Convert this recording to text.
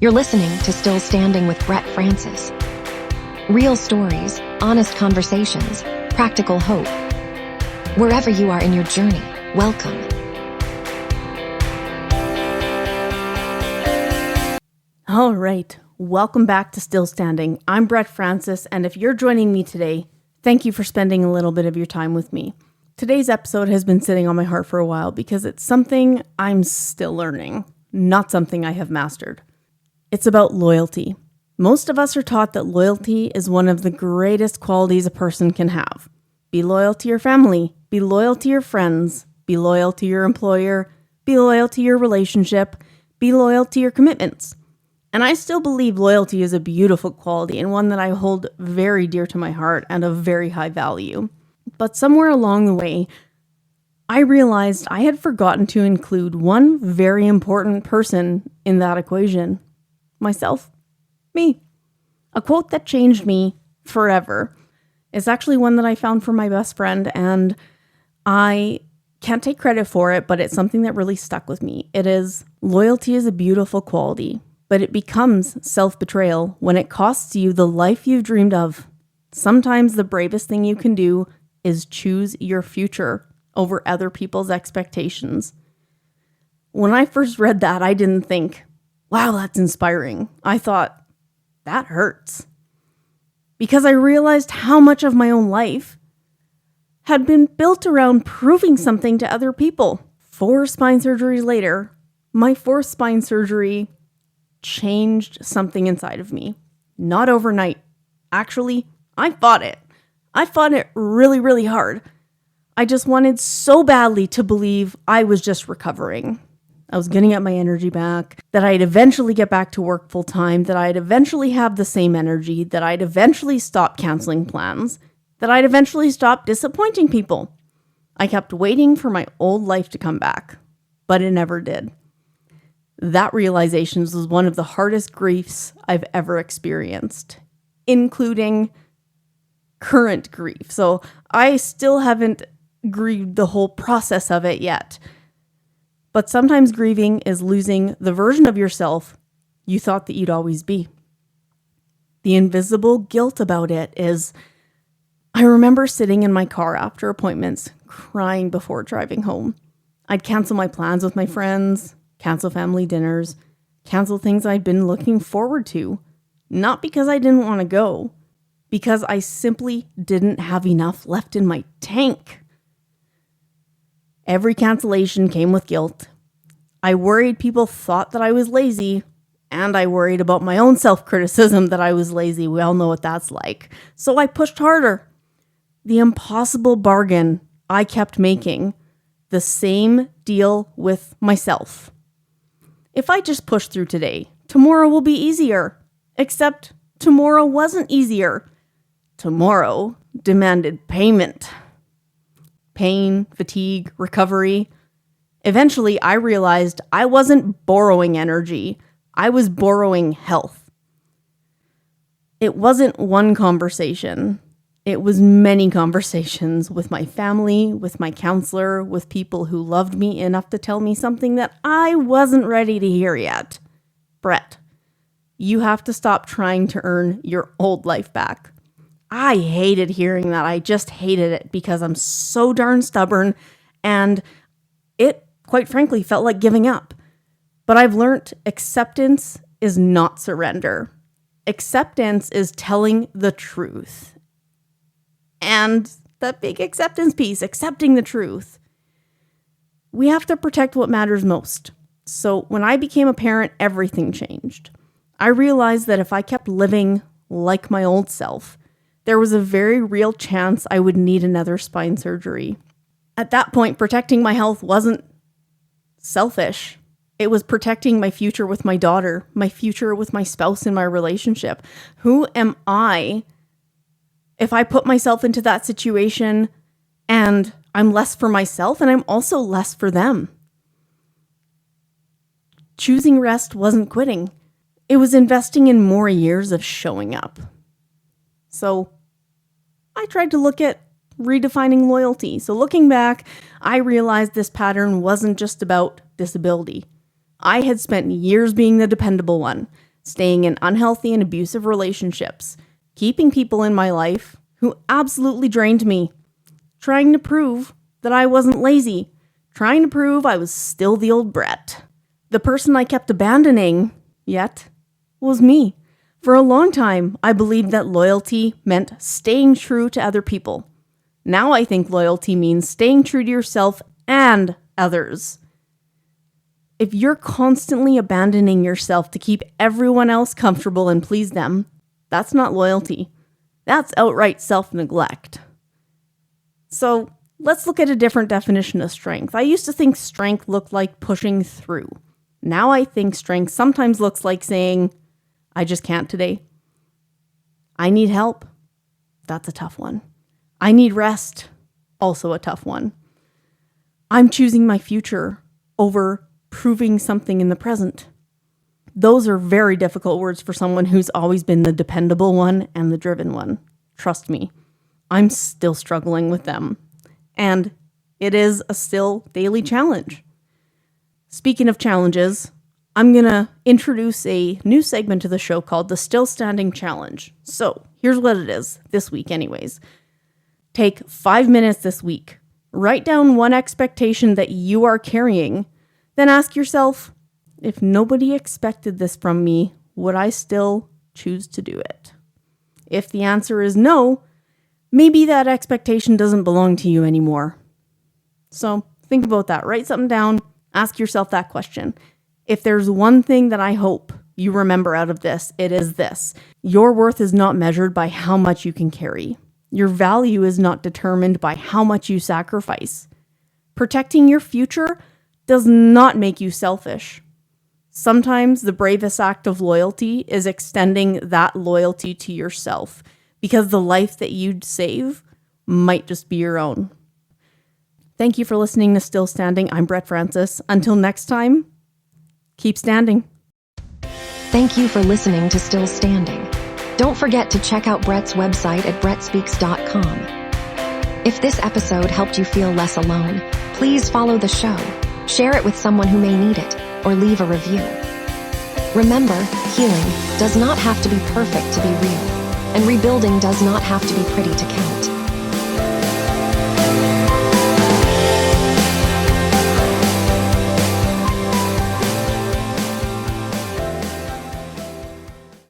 You're listening to Still Standing with Brett Francis. Real stories, honest conversations, practical hope. Wherever you are in your journey, welcome. All right, welcome back to Still Standing. I'm Brett Francis, and if you're joining me today, thank you for spending a little bit of your time with me. Today's episode has been sitting on my heart for a while because it's something I'm still learning, not something I have mastered. It's about loyalty. Most of us are taught that loyalty is one of the greatest qualities a person can have. Be loyal to your family, be loyal to your friends, be loyal to your employer, be loyal to your relationship, be loyal to your commitments. And I still believe loyalty is a beautiful quality and one that I hold very dear to my heart and of very high value. But somewhere along the way, I realized I had forgotten to include one very important person in that equation. Myself. Me. A quote that changed me forever. It's actually one that I found from my best friend, and I can't take credit for it, but it's something that really stuck with me. It is, loyalty is a beautiful quality, but it becomes self-betrayal when it costs you the life you've dreamed of. Sometimes the bravest thing you can do is choose your future over other people's expectations. When I first read that, I didn't think, wow, that's inspiring. I thought, that hurts. Because I realized how much of my own life had been built around proving something to other people. 4 spine surgeries later, my 4th spine surgery changed something inside of me. Not overnight. Actually, I fought it. I fought it really, really hard. I just wanted so badly to believe I was just recovering. I was getting up my energy back, that I'd eventually get back to work full time, that I'd eventually have the same energy, that I'd eventually stop canceling plans, that I'd eventually stop disappointing people. I kept waiting for my old life to come back, but it never did. That realization was one of the hardest griefs I've ever experienced, including current grief. So I still haven't grieved the whole process of it yet. But sometimes grieving is losing the version of yourself you thought that you'd always be. The invisible guilt about it is, I remember sitting in my car after appointments, crying before driving home. I'd cancel my plans with my friends, cancel family dinners, cancel things I'd been looking forward to, not because I didn't want to go, because I simply didn't have enough left in my tank. Every cancellation came with guilt. I worried people thought that I was lazy, and I worried about my own self-criticism that I was lazy. We all know what that's like. So I pushed harder. The impossible bargain I kept making, the same deal with myself. If I just push through today, tomorrow will be easier. Except tomorrow wasn't easier. Tomorrow demanded payment. Pain, fatigue, recovery. Eventually, I realized I wasn't borrowing energy. I was borrowing health. It wasn't one conversation. It was many conversations with my family, with my counselor, with people who loved me enough to tell me something that I wasn't ready to hear yet. Brett, you have to stop trying to earn your old life back. I hated hearing that. I just hated it because I'm so darn stubborn, and it, quite frankly, felt like giving up. But I've learned acceptance is not surrender. Acceptance is telling the truth. And that big acceptance piece, accepting the truth. We have to protect what matters most. So when I became a parent, everything changed. I realized that if I kept living like my old self, there was a very real chance I would need another spine surgery. At that point, protecting my health wasn't selfish. It was protecting my future with my daughter, my future with my spouse in my relationship. Who am I if I put myself into that situation and I'm less for myself and I'm also less for them? Choosing rest wasn't quitting. It was investing in more years of showing up. So I tried to look at redefining loyalty. So looking back, I realized this pattern wasn't just about disability. I had spent years being the dependable one, staying in unhealthy and abusive relationships, keeping people in my life who absolutely drained me, trying to prove that I wasn't lazy, trying to prove I was still the old Brett. The person I kept abandoning, yet, was me. For a long time, I believed that loyalty meant staying true to other people. Now I think loyalty means staying true to yourself and others. If you're constantly abandoning yourself to keep everyone else comfortable and please them, that's not loyalty. That's outright self-neglect. So let's look at a different definition of strength. I used to think strength looked like pushing through. Now I think strength sometimes looks like saying, I just can't today. I need help. That's a tough one. I need rest. Also a tough one. I'm choosing my future over proving something in the present. Those are very difficult words for someone who's always been the dependable one and the driven one. Trust me, I'm still struggling with them. And it is a still daily challenge. Speaking of challenges, I'm going to introduce a new segment to the show called the Still Standing Challenge. So here's what it is, this week anyways. Take 5 minutes this week. Write down one expectation that you are carrying. Then ask yourself, if nobody expected this from me, would I still choose to do it? If the answer is no, maybe that expectation doesn't belong to you anymore. So think about that. Write something down. Ask yourself that question. If there's one thing that I hope you remember out of this, it is this. Your worth is not measured by how much you can carry. Your value is not determined by how much you sacrifice. Protecting your future does not make you selfish. Sometimes the bravest act of loyalty is extending that loyalty to yourself, because the life that you'd save might just be your own. Thank you for listening to Still Standing. I'm Brett Francis. Until next time, keep standing. Thank you for listening to Still Standing. Don't forget to check out Brett's website at brettspeaks.com. If this episode helped you feel less alone, please follow the show, share it with someone who may need it, or leave a review. Remember, healing does not have to be perfect to be real, and rebuilding does not have to be pretty to count.